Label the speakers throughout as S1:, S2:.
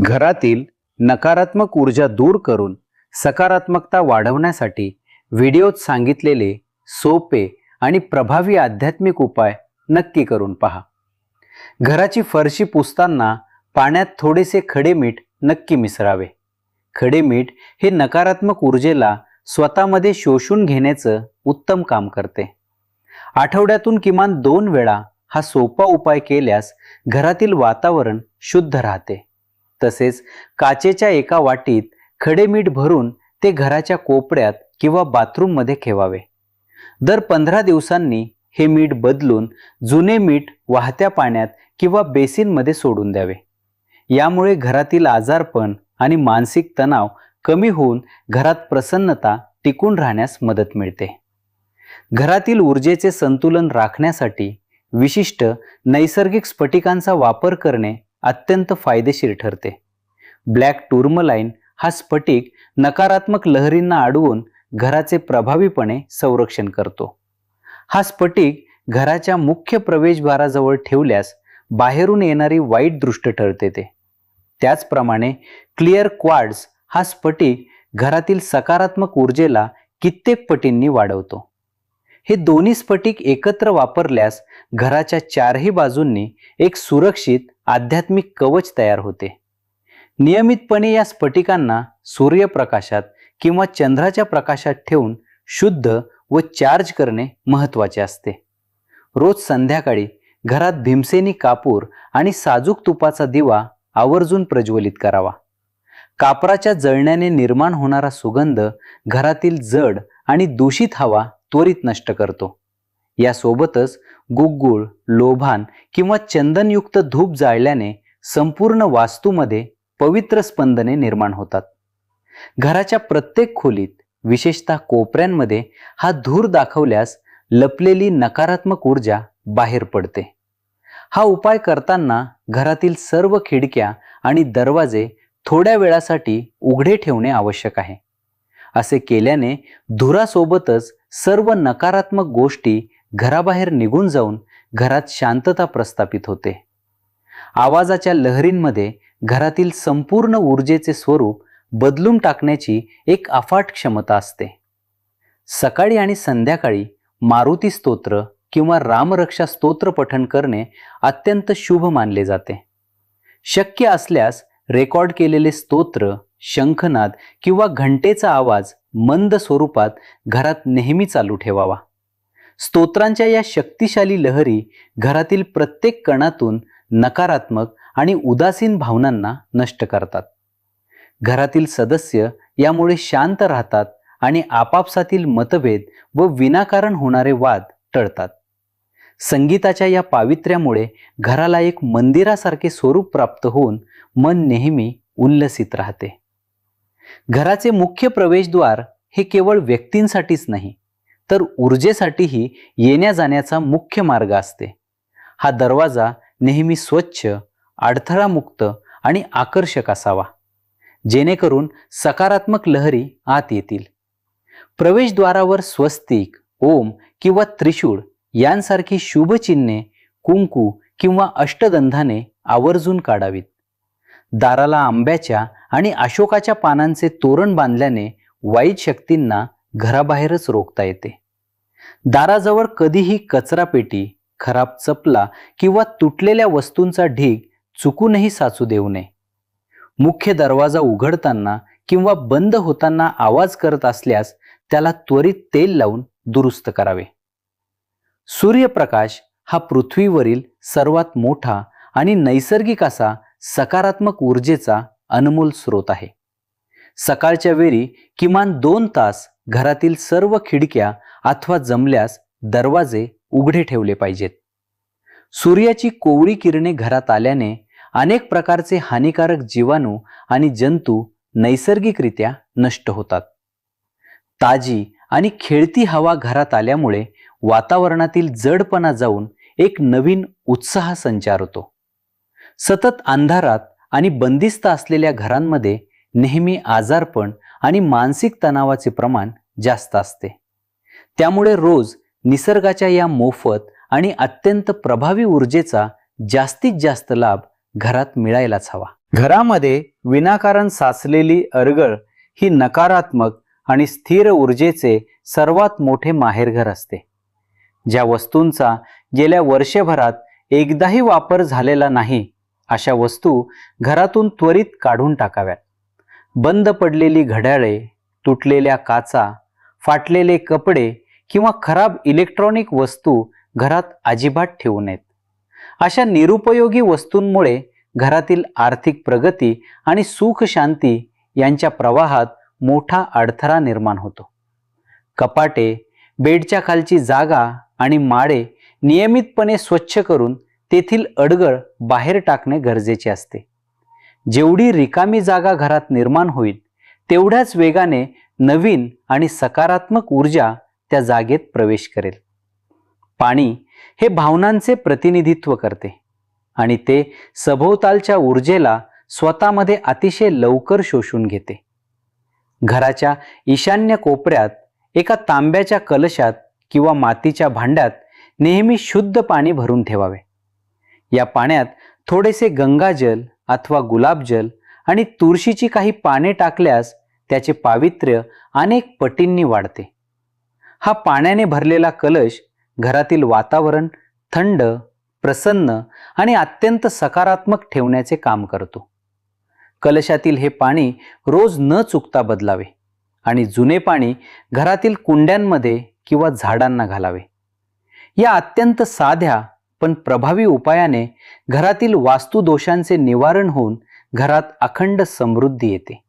S1: घरातील नकारात्मक ऊर्जा दूर करून सकारात्मकता वाढवण्यासाठी व्हिडिओत सांगितलेले सोपे आणि प्रभावी आध्यात्मिक उपाय नक्की करून पहा. घराची फरशी पुसताना पाण्यात थोडेसे खडे मीठ नक्की मिसळावे. खडे मीठ हे नकारात्मक ऊर्जेला स्वतःमध्ये शोषून घेण्याचं उत्तम काम करते. आठवड्यातून किमान 2 वेळा हा सोपा उपाय केल्यास घरातील वातावरण शुद्ध राहते. तसेच काचेच्या एका वाटीत खडे मीठ भरून ते घराच्या कोपऱ्यात किंवा बाथरूममध्ये ठेवावे. दर 15 दिवसांनी हे मीठ बदलून जुने मीठ वाहत्या पाण्यात किंवा बेसिनमध्ये सोडून द्यावे. यामुळे घरातील आजारपण आणि मानसिक तणाव कमी होऊन घरात प्रसन्नता टिकून राहण्यास मदत मिळते. घरातील ऊर्जेचे संतुलन राखण्यासाठी विशिष्ट नैसर्गिक स्फटिकांचा वापर करणे अत्यंत फायदेशीर ठरते. ब्लॅक टूर्मलाइन हा स्फटिक नकारात्मक लहरींना अडवून घराचे प्रभावीपणे संरक्षण करतो. हा स्फटिक घराच्या मुख्य प्रवेशद्वाराजवळ ठेवल्यास बाहेरून येणारी वाईट दृष्टी टळते. त्याचप्रमाणे क्लिअर क्वार्ट्ज हा स्फटिक घरातील सकारात्मक ऊर्जेला कित्येक पटींनी वाढवतो. हे दोन्ही स्फटिक एकत्र वापरल्यास घराच्या चारही बाजूंनी एक सुरक्षित आध्यात्मिक कवच तयार होते. नियमितपणे या स्फटिकांना सूर्यप्रकाशात किंवा चंद्राच्या प्रकाशात ठेवून शुद्ध व चार्ज करणे महत्त्वाचे असते. रोज संध्याकाळी घरात भीमसेनी कापूर आणि साजूक तुपाचा दिवा आवर्जून प्रज्वलित करावा. कापराच्या जळण्याने निर्माण होणारा सुगंध घरातील जड आणि दूषित हवा त्वरित नष्ट करतो. यासोबतच गुग्गुळ, लोभान किंवा चंदनयुक्त धूप जाळल्याने संपूर्ण वास्तूमध्ये पवित्र स्पंदने निर्माण होतात. घराच्या प्रत्येक खोलीत, विशेषतः कोपऱ्यांमध्ये हा धूर दाखवल्यास लपलेली नकारात्मक ऊर्जा बाहेर पडते. हा उपाय करताना घरातील सर्व खिडक्या आणि दरवाजे थोड्या वेळासाठी उघडे ठेवणे आवश्यक आहे. असे केल्याने धुरासोबतच सर्व नकारात्मक गोष्टी घराबाहेर निघून जाऊन घरात शांतता प्रस्थापित होते. आवाजाच्या लहरींमध्ये घरातील संपूर्ण ऊर्जेचे स्वरूप बदलून टाकण्याची एक अफाट क्षमता असते. सकाळी आणि संध्याकाळी मारुती स्तोत्र किंवा रामरक्षा स्तोत्र पठण करणे अत्यंत शुभ मानले जाते. शक्य असल्यास रेकॉर्ड केलेले स्तोत्र, शंखनाद किंवा घंटेचा आवाज मंद स्वरूपात घरात नेहमी चालू ठेवावा. स्तोत्रांच्या या शक्तिशाली लहरी घरातील प्रत्येक कणातून नकारात्मक आणि उदासीन भावनांना नष्ट करतात. घरातील सदस्य यामुळे शांत राहतात आणि आपापसातील मतभेद व विनाकारण होणारे वाद टळतात. संगीताच्या या पावित्र्यामुळे घराला एक मंदिरासारखे स्वरूप प्राप्त होऊन मन नेहमी उल्लसित राहते. घराचे मुख्य प्रवेशद्वार हे केवळ व्यक्तींसाठीच नाही, तर ऊर्जेसाठीही येण्या जाण्याचा मुख्य मार्ग असते. हा दरवाजा नेहमी स्वच्छ, अडथळामुक्त आणि आकर्षक असावा, जेणेकरून सकारात्मक लहरी आत येतील. प्रवेशद्वारावर स्वस्तिक, ओम किंवा त्रिशूळ यांसारखी शुभ चिन्हे कुंकू किंवा अष्टगंधाने आवर्जून काढावीत. दाराला आंब्याच्या आणि अशोकाच्या पानांचे तोरण बांधल्याने वाईट शक्तींना घराबाहेरच रोखता येते. दाराजवळ कधीही कचरापेटी, खराब चपला किंवा तुटलेल्या वस्तूंचा ढीग चुकूनही साचू देऊ नये. मुख्य दरवाजा उघडताना किंवा बंद होताना आवाज करत असल्यास त्याला त्वरित तेल लावून दुरुस्त करावे. सूर्यप्रकाश हा पृथ्वीवरील सर्वात मोठा आणि नैसर्गिक असा सकारात्मक ऊर्जेचा अनमोल स्रोत आहे. सकाळच्या वेळी किमान 2 तास घरातील सर्व खिडक्या अथवा जमल्यास दरवाजे उघडे ठेवले पाहिजेत. सूर्याची कोवळी किरणे घरात आल्याने अनेक प्रकारचे हानिकारक जीवाणू आणि जंतू नैसर्गिकरित्या नष्ट होतात. ताजी आणि खेळती हवा घरात आल्यामुळे वातावरणातील जडपणा जाऊन एक नवीन उत्साह संचारतो. सतत अंधारात आणि बंदिस्त असलेल्या घरांमध्ये नेहमी आजारपण आणि मानसिक तणावाचे प्रमाण जास्त असते. त्यामुळे रोज निसर्गाच्या या मोफत आणि अत्यंत प्रभावी ऊर्जेचा जास्तीत जास्त लाभ घरात मिळायलाच हवा. घरामध्ये विनाकारण साचलेली अडगळ ही नकारात्मक आणि स्थिर ऊर्जेचे सर्वात मोठे माहेरघर असते. ज्या वस्तूंचा गेल्या वर्षभरात एकदाही वापर झालेला नाही अशा वस्तू घरातून त्वरित काढून टाकाव्यात. बंद पडलेली घड्याळे, तुटलेल्या काचा, फाटलेले कपडे किंवा खराब इलेक्ट्रॉनिक वस्तू घरात अजिबात ठेवू नयेत. अशा निरुपयोगी वस्तूंमुळे घरातील आर्थिक प्रगती आणि सुख शांती यांच्या प्रवाहात मोठा अडथळा निर्माण होतो. कपाटे, बेडच्या खालची जागा आणि माळे नियमितपणे स्वच्छ करून तेथील अडगळ बाहेर टाकणे गरजेचे असते. जेवढी रिकामी जागा घरात निर्माण होईल तेवढ्याच वेगाने नवीन आणि सकारात्मक ऊर्जा त्या जागेत प्रवेश करेल. पाणी हे भावनांचे प्रतिनिधित्व करते आणि ते सभोवतालच्या ऊर्जेला स्वतःमध्ये अतिशय लवकर शोषून घेते. घराच्या ईशान्य कोपऱ्यात एका तांब्याच्या कलशात किंवा मातीच्या भांड्यात नेहमी शुद्ध पाणी भरून ठेवावे. या पाण्यात थोडेसे गंगाजल अथवा गुलाबजल आणि तुळशीची काही पाने टाकल्यास त्याचे पावित्र्य अनेक पटींनी वाढते. हा पाण्याने भरलेला कलश घरातील वातावरण थंड, प्रसन्न आणि अत्यंत सकारात्मक ठेवण्याचे काम करतो. कलशातील हे पाणी रोज न चुकता बदलावे आणि जुने पाणी घरातील कुंड्यांमध्ये किंवा झाडांना घालावे. या अत्यंत साध्या पण प्रभावी उपायाने घरातील वास्तुदोषांचे निवारण होऊन घरात अखंड समृद्धी येते.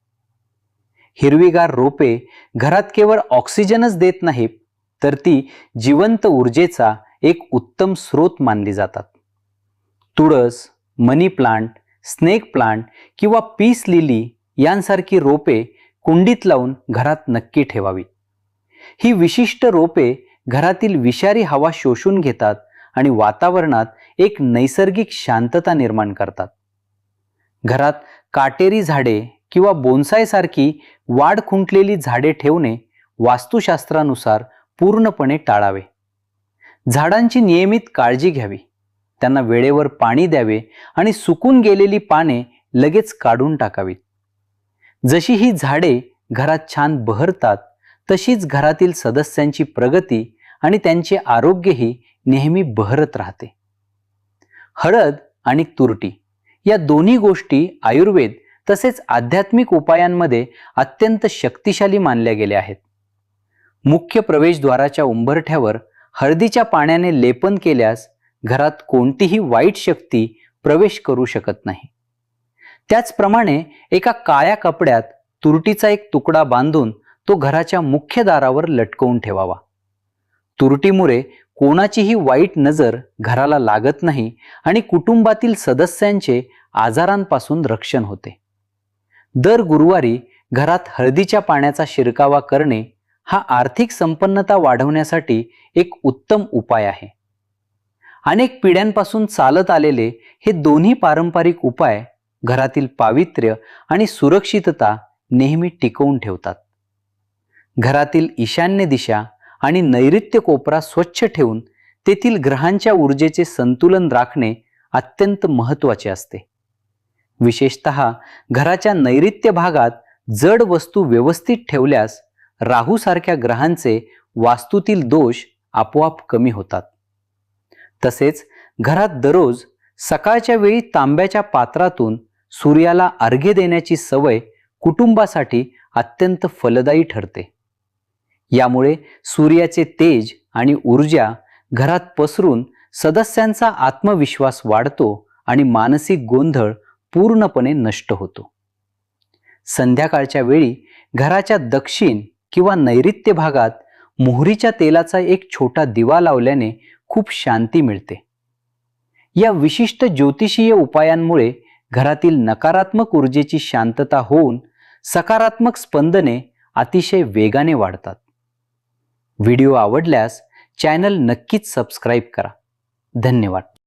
S1: हिरवीगार रोपे घरात केवळ ऑक्सिजनच देत नाहीत, तर ती जिवंत ऊर्जेचा एक उत्तम स्रोत मानली जातात. तुळस, मनी प्लांट, स्नेक प्लांट किंवा पीस लिली यांसारखी रोपे कुंडीत लावून घरात नक्की ठेवावी. ही विशिष्ट रोपे घरातील विषारी हवा शोषून घेतात आणि वातावरणात एक नैसर्गिक शांतता निर्माण करतात. घरात काटेरी झाडे किंवा बोन्सायसारखी वाढ खुंटलेली झाडे ठेवणे वास्तुशास्त्रानुसार पूर्णपणे टाळावे. झाडांची नियमित काळजी घ्यावी, त्यांना वेळेवर पाणी द्यावे आणि सुकून गेलेली पाने लगेच काढून टाकावीत. जशी ही झाडे घरात छान बहरतात, तशीच घरातील सदस्यांची प्रगती आणि त्यांचे आरोग्यही नेहमी बहरत राहते. हळद आणि तुरटी या दोन्ही गोष्टी आयुर्वेद तसेच आध्यात्मिक उपायांमध्ये अत्यंत शक्तिशाली मानल्या गेल्या आहेत. मुख्य प्रवेशद्वाराच्या उंबरठ्यावर हळदीच्या पाण्याने लेपन केल्यास घरात कोणतीही वाईट शक्ती प्रवेश करू शकत नाही. त्याचप्रमाणे एका काळ्या कपड्यात तुरटीचा एक तुकडा बांधून तो घराच्या मुख्य दारावर लटकवून ठेवावा. तुरटीमुळे कोणाचीही वाईट नजर घराला लागत नाही आणि कुटुंबातील सदस्यांचे आजारांपासून रक्षण होते. दर गुरुवारी घरात हळदीच्या पाण्याचा शिरकावा करणे हा आर्थिक संपन्नता वाढवण्यासाठी एक उत्तम उपाय आहे. अनेक पिढ्यांपासून चालत आलेले हे दोन्ही पारंपरिक उपाय घरातील पावित्र्य आणि सुरक्षितता नेहमी टिकवून ठेवतात. घरातील ईशान्य दिशा आणि नैऋत्य कोपरा स्वच्छ ठेवून तेथील ग्रहांच्या ऊर्जेचे संतुलन राखणे अत्यंत महत्त्वाचे असते. विशेषतः घराच्या नैऋत्य भागात जड वस्तू व्यवस्थित ठेवल्यास राहूसारख्या ग्रहांचे वास्तूतील दोष आपोआप कमी होतात. तसेच घरात दररोज सकाळच्या वेळी तांब्याच्या पात्रातून सूर्याला अर्घ्य देण्याची सवय कुटुंबासाठी अत्यंत फलदायी ठरते. यामुळे सूर्याचे तेज आणि ऊर्जा घरात पसरून सदस्यांचा आत्मविश्वास वाढतो आणि मानसिक गोंधळ पूर्णपणे नष्ट होतो. संध्याकाळच्या वेळी घराच्या दक्षिण किंवा नैऋत्य भागात मोहरीच्या तेलाचा एक छोटा दिवा लावल्याने खूप शांती मिळते. या विशिष्ट ज्योतिषीय उपायांमुळे घरातील नकारात्मक ऊर्जेची शांतता होऊन सकारात्मक स्पंदने अतिशय वेगाने वाढतात. व्हिडिओ आवडल्यास चॅनल नक्कीच सबस्क्राईब करा. धन्यवाद.